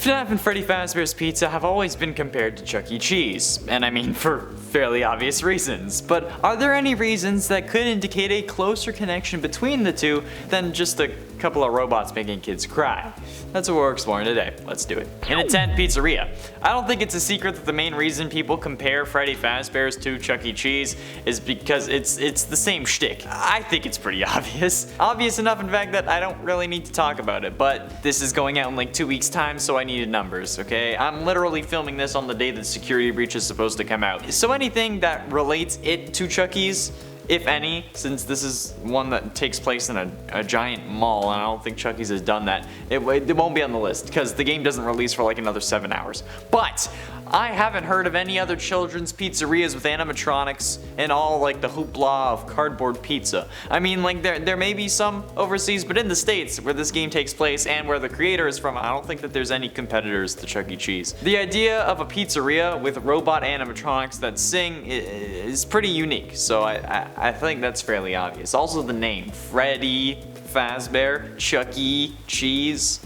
FNAF and Freddy Fazbear's Pizza have always been compared to Chuck E. Cheese, and I mean for fairly obvious reasons, but are there any reasons that could indicate a closer connection between the two than just a couple of robots making kids cry? That's what we're exploring today. Let's do it. In a tent pizzeria. I don't think it's a secret that the main reason people compare Freddy Fazbear's to Chuck E. Cheese is because it's the same shtick. I think it's pretty obvious. Obvious enough, in fact, that I don't really need to talk about it, but this is going out in like 2 weeks time, so I needed numbers, okay? I'm literally filming this on the day that Security Breach is supposed to come out. So anything that relates it to Chuck E's, if any, since this is one that takes place in a giant mall, and I don't think Chuck E's has done that, it won't be on the list, because the game doesn't release for like another 7 hours. But I haven't heard of any other children's pizzerias with animatronics and all like the hoopla of cardboard pizza. I mean, like there may be some overseas, but in the States where this game takes place and where the creator is from, I don't think that there's any competitors to Chuck E. Cheese. The idea of a pizzeria with robot animatronics that sing is pretty unique, so I think that's fairly obvious. Also the name, Freddy, Fazbear, Chuck E. Cheese.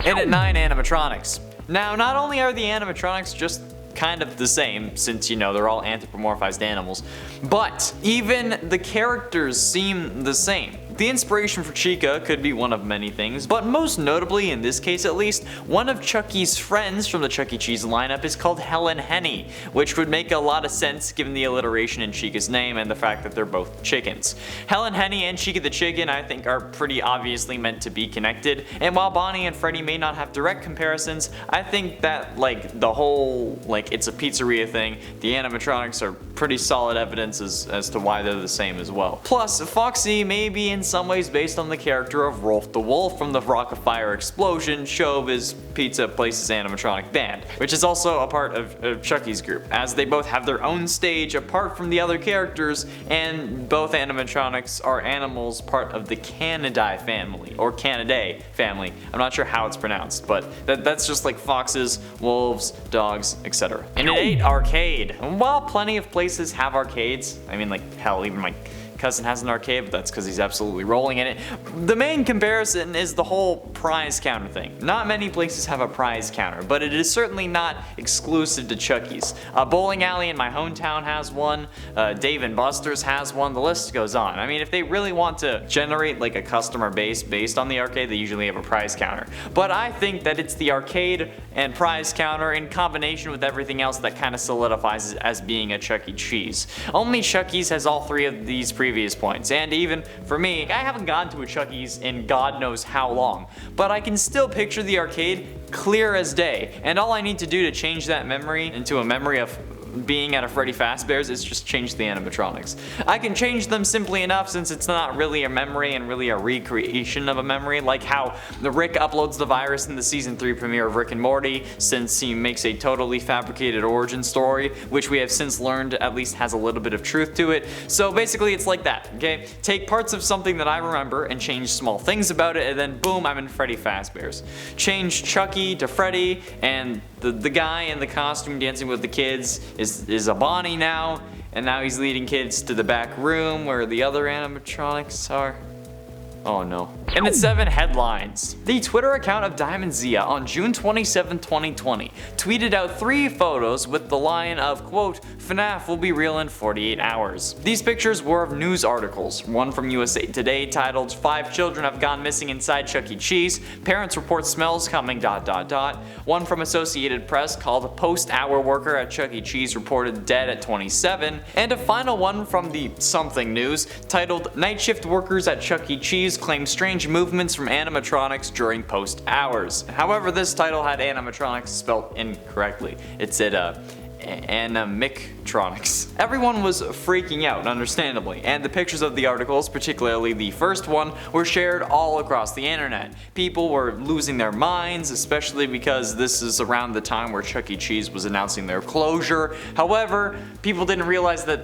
And at 9, animatronics. Now, not only are the animatronics just kind of the same, since, you know, they're all anthropomorphized animals, but even the characters seem the same. The inspiration for Chica could be one of many things, but most notably, in this case at least, one of Chuck E's friends from the Chuck E. Cheese lineup is called Helen Henny, which would make a lot of sense given the alliteration in Chica's name and the fact that they're both chickens. Helen Henny and Chica the Chicken, I think, are pretty obviously meant to be connected, and while Bonnie and Freddy may not have direct comparisons, I think that, like, the whole, like, it's a pizzeria thing, the animatronics are pretty solid evidence as to why they're the same as well. Plus, Foxy may be in some ways based on the character of Rolf the Wolf from the Rock of Fire Explosion show of his Pizza Place's animatronic band, which is also a part of Chuck E's group, as they both have their own stage apart from the other characters, and both animatronics are animals part of the Canidae family, or Canidae family. I'm not sure how it's pronounced, but that's just like foxes, wolves, dogs, etc. In an 8, arcade. And while plenty of places have arcades, I mean, like, hell, even my cousin has an arcade, but that's because he's absolutely rolling in it. The main comparison is the whole prize counter thing. Not many places have a prize counter, but it is certainly not exclusive to Chuck E's. A bowling alley in my hometown has one, Dave & Buster's has one, the list goes on. I mean, if they really want to generate like a customer base based on the arcade, they usually have a prize counter. But I think that it's the arcade and prize counter in combination with everything else that kind of solidifies it as being a Chuck E. Cheese. Only Chuck E's has all 3 of these previous points, and even for me, I haven't gone to a Chuck E's in God knows how long, but I can still picture the arcade clear as day, and all I need to do to change that memory into a memory of being at a Freddy Fazbear's is just change the animatronics. I can change them simply enough since it's not really a memory and really a recreation of a memory, like how the Rick uploads the virus in the season 3 premiere of Rick and Morty, since he makes a totally fabricated origin story, which we have since learned at least has a little bit of truth to it. So basically it's like that, okay? Take parts of something that I remember and change small things about it, and then boom, I'm in Freddy Fazbear's. Change Chucky to Freddy, and the guy in the costume dancing with the kids is a Bonnie now, and now he's leading kids to the back room where the other animatronics are. Oh no. And at 7, headlines. The Twitter account of Diamond Zia on June 27, 2020 tweeted out 3 photos with the line of, quote, FNAF will be real in 48 hours. These pictures were of news articles, one from USA Today titled 5 children have gone missing inside Chuck E. Cheese, parents report smells coming ... One from Associated Press called post-hour worker at Chuck E. Cheese reported dead at 27, and a final one from the Something News titled night shift workers at Chuck E. Cheese claim strange movements from animatronics during post hours. However, this title had animatronics spelled incorrectly. It said animatronics. Everyone was freaking out, understandably, and the pictures of the articles, particularly the first one, were shared all across the internet. People were losing their minds, especially because this is around the time where Chuck E. Cheese was announcing their closure. However, people didn't realize that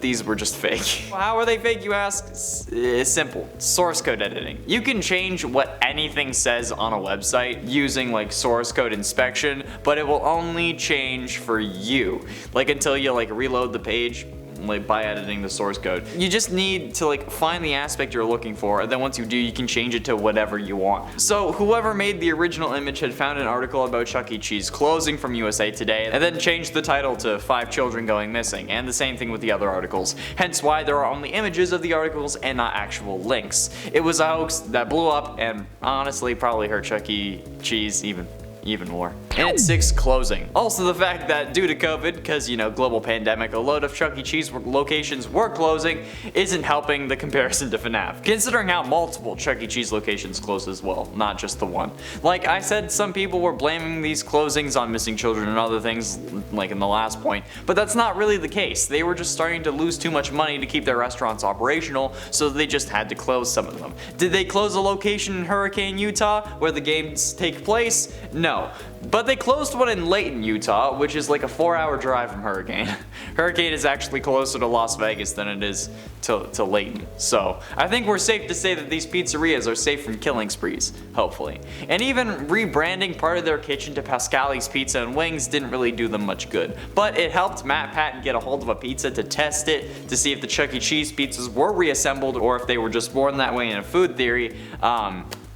these were just fake. How are they fake, you ask? It's simple. Source code editing. You can change what anything says on a website using like source code inspection, but it will only change for you. Like until you like reload the page, like by editing the source code. You just need to like find the aspect you're looking for, and then once you do, you can change it to whatever you want. So whoever made the original image had found an article about Chuck E. Cheese closing from USA Today, and then changed the title to 5 children going missing, and the same thing with the other articles. Hence why there are only images of the articles and not actual links. It was a hoax that blew up and honestly probably hurt Chuck E. Cheese even more. And at 6, closing. Also the fact that due to COVID, because you know, global pandemic, a load of Chuck E. Cheese locations were closing isn't helping the comparison to FNAF, considering how multiple Chuck E. Cheese locations closed as well, not just the one. Like I said, some people were blaming these closings on missing children and other things like in the last point, but that's not really the case. They were just starting to lose too much money to keep their restaurants operational, so they just had to close some of them. Did they close a location in Hurricane, Utah, where the games take place? No. But they closed one in Layton, Utah, which is like a 4-hour drive from Hurricane. Hurricane is actually closer to Las Vegas than it is to Layton. So I think we're safe to say that these pizzerias are safe from killing sprees, hopefully. And even rebranding part of their kitchen to Pascali's Pizza and Wings didn't really do them much good. But it helped Matt Patton get a hold of a pizza to test it, to see if the Chuck E. Cheese pizzas were reassembled or if they were just born that way in a food theory.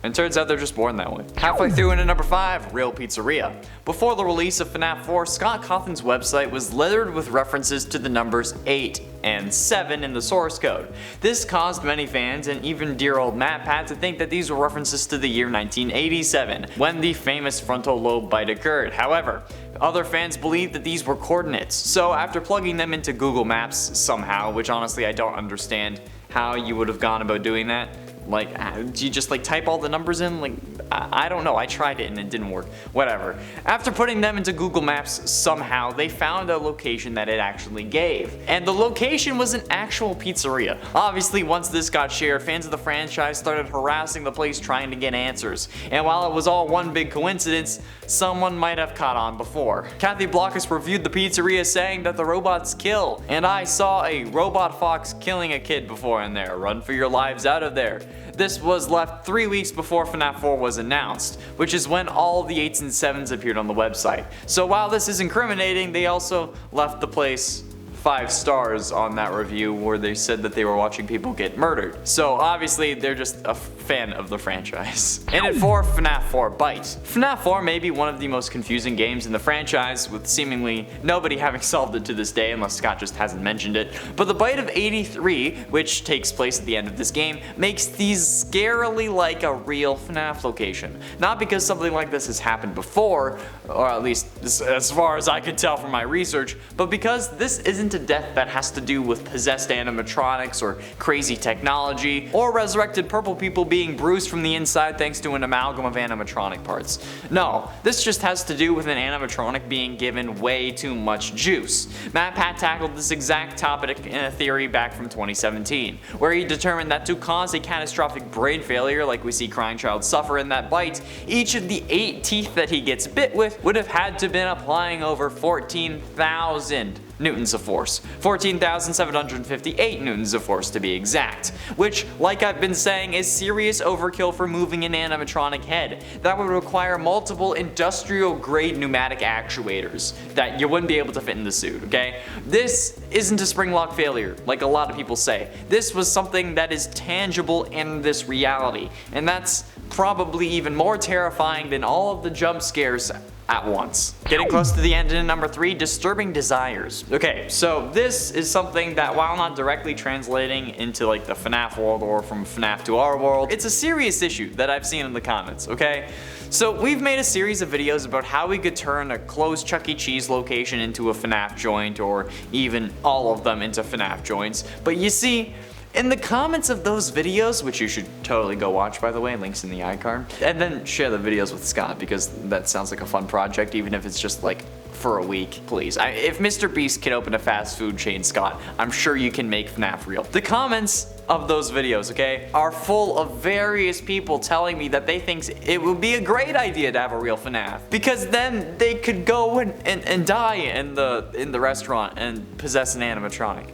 And turns out they're just born that way. Halfway through into number 5, Real Pizzeria. Before the release of FNAF 4, Scott Cawthon's website was littered with references to the numbers 8 and 7 in the source code. This caused many fans, and even dear old Matt Pat, to think that these were references to the year 1987, when the famous frontal lobe bite occurred. However, other fans believed that these were coordinates, so after plugging them into Google Maps somehow, which honestly I don't understand how you would have gone about doing that. Like, do you just like type all the numbers in? Like, I don't know, I tried it and it didn't work. Whatever. After putting them into Google Maps somehow, they found a location that it actually gave. And the location was an actual pizzeria. Obviously, once this got shared, fans of the franchise started harassing the place trying to get answers. And while it was all one big coincidence, someone might have caught on before. Kathy Blockus reviewed the pizzeria saying that the robots kill. And I saw a robot fox killing a kid before in there. Run for your lives out of there. This was left 3 weeks before FNAF 4 was announced, which is when all the 8s and 7s appeared on the website. So while this is incriminating, they also left the place 5 stars on that review where they said that they were watching people get murdered. So obviously they're just a fan of the franchise. And at 4, FNAF 4 Bite. FNAF 4 may be one of the most confusing games in the franchise, with seemingly nobody having solved it to this day unless Scott just hasn't mentioned it. But the Bite of 83, which takes place at the end of this game, makes these scarily like a real FNAF location. Not because something like this has happened before, or at least as far as I could tell from my research, but because this isn't a death that has to do with possessed animatronics or crazy technology, or resurrected purple people being bruised from the inside thanks to an amalgam of animatronic parts. No, this just has to do with an animatronic being given way too much juice. Matt Pat tackled this exact topic in a theory back from 2017, where he determined that to cause a catastrophic brain failure like we see Crying Child suffer in that bite, each of the 8 teeth that he gets bit with would have had to been applying over 14,000 newtons of force. 14,758 newtons of force to be exact. Which, like I've been saying, is serious overkill for moving an animatronic head. That would require multiple industrial grade pneumatic actuators that you wouldn't be able to fit in the suit, okay? This isn't a spring lock failure, like a lot of people say. This was something that is tangible in this reality, and that's probably even more terrifying than all of the jump scares at once. Getting close to the end in number 3, Disturbing Desires. Okay, so this is something that, while not directly translating into like the FNAF world or from FNAF to our world, it's a serious issue that I've seen in the comments, okay? So we've made a series of videos about how we could turn a closed Chuck E. Cheese location into a FNAF joint, or even all of them into FNAF joints, but you see, in the comments of those videos, which you should totally go watch by the way, links in the iCard, and then share the videos with Scott because that sounds like a fun project, even if it's just like for a week, please. If Mr. Beast can open a fast food chain, Scott, I'm sure you can make FNAF real. The comments of those videos, okay, are full of various people telling me that they think it would be a great idea to have a real FNAF, because then they could go and die in the restaurant and possess an animatronic.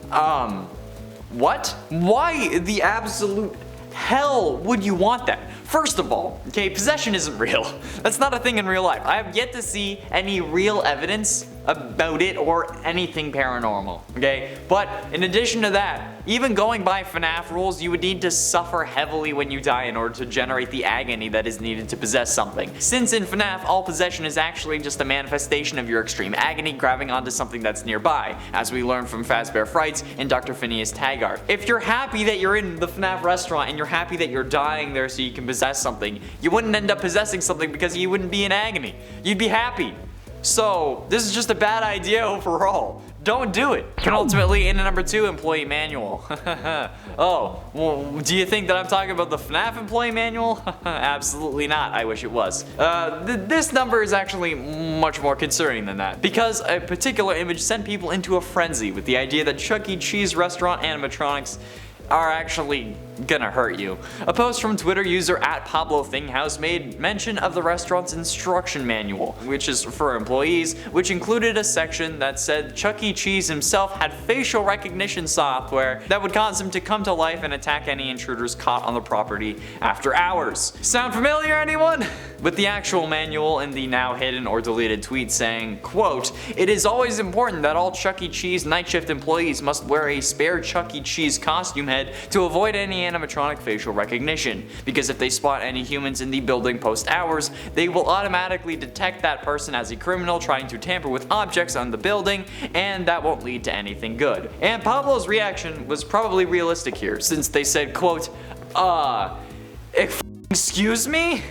What? Why the absolute hell would you want that? First of all, okay, possession isn't real. That's not a thing in real life. I have yet to see any real evidence about it or anything paranormal, okay? But in addition to that, even going by FNAF rules, you would need to suffer heavily when you die in order to generate the agony that is needed to possess something. Since in FNAF, all possession is actually just a manifestation of your extreme agony grabbing onto something that's nearby, as we learned from Fazbear Frights and Dr. Phineas Taggart. If you're happy that you're in the FNAF restaurant and you're happy that you're dying there so you can possess something, you wouldn't end up possessing something because you wouldn't be in agony. You'd be happy. So, this is just a bad idea overall. Don't do it. And ultimately, in number 2, employee manual. Oh, well, do you think that I'm talking about the FNAF employee manual? Absolutely not. I wish it was. This number is actually much more concerning than that, because a particular image sent people into a frenzy with the idea that Chuck E. Cheese restaurant animatronics are actually gonna hurt you. A post from Twitter user @PabloThinghouse made mention of the restaurant's instruction manual, which is for employees, which included a section that said Chuck E. Cheese himself had facial recognition software that would cause him to come to life and attack any intruders caught on the property after hours. Sound familiar, anyone? With the actual manual in the now hidden or deleted tweet saying, quote, "It is always important that all Chuck E. Cheese night shift employees must wear a spare Chuck E. Cheese costume head to avoid any animatronic facial recognition, because if they spot any humans in the building post hours, they will automatically detect that person as a criminal trying to tamper with objects on the building, and that won't lead to anything good." And Pablo's reaction was probably realistic here, since they said, quote, excuse me?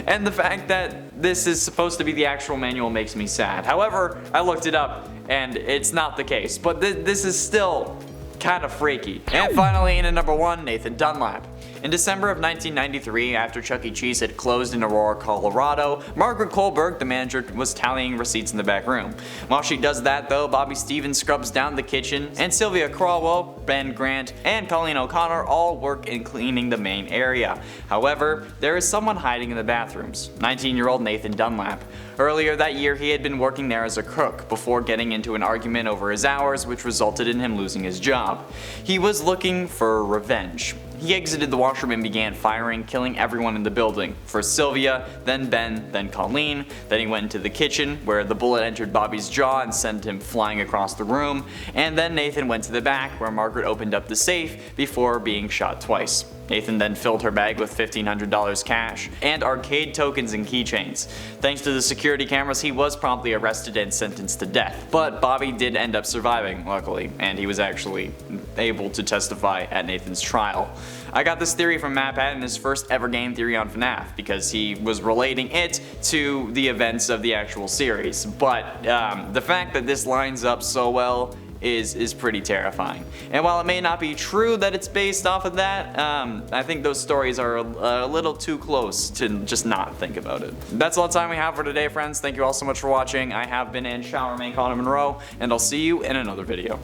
And the fact that this is supposed to be the actual manual makes me sad. However, I looked it up and it's not the case, but this is still kind of freaky. And finally, in at number 1, Nathan Dunlap. In December of 1993, after Chuck E. Cheese had closed in Aurora, Colorado, Margaret Kohlberg, the manager, was tallying receipts in the back room. While she does that though, Bobby Stevens scrubs down the kitchen, and Sylvia Crowell, Ben Grant, and Colleen O'Connor all work in cleaning the main area. However, there is someone hiding in the bathrooms, 19-year-old Nathan Dunlap. Earlier that year, he had been working there as a cook before getting into an argument over his hours, which resulted in him losing his job. He was looking for revenge. He exited the washroom and began firing, killing everyone in the building. First Sylvia, then Ben, then Colleen. Then he went into the kitchen, where the bullet entered Bobby's jaw and sent him flying across the room. And then Nathan went to the back, where Margaret opened up the safe before being shot twice. Nathan then filled her bag with $1,500 cash and arcade tokens and keychains. Thanks to the security cameras, he was promptly arrested and sentenced to death. But Bobby did end up surviving, luckily, and he was actually able to testify at Nathan's trial. I got this theory from Matt Patton, his first ever game theory on FNAF, because he was relating it to the events of the actual series. But the fact that this lines up so well is pretty terrifying. And while it may not be true that it's based off of that, I think those stories are a little too close to just not think about it. That's all the time we have for today, friends. Thank you all so much for watching. I have been in Showerman Connor Monroe, and I'll see you in another video.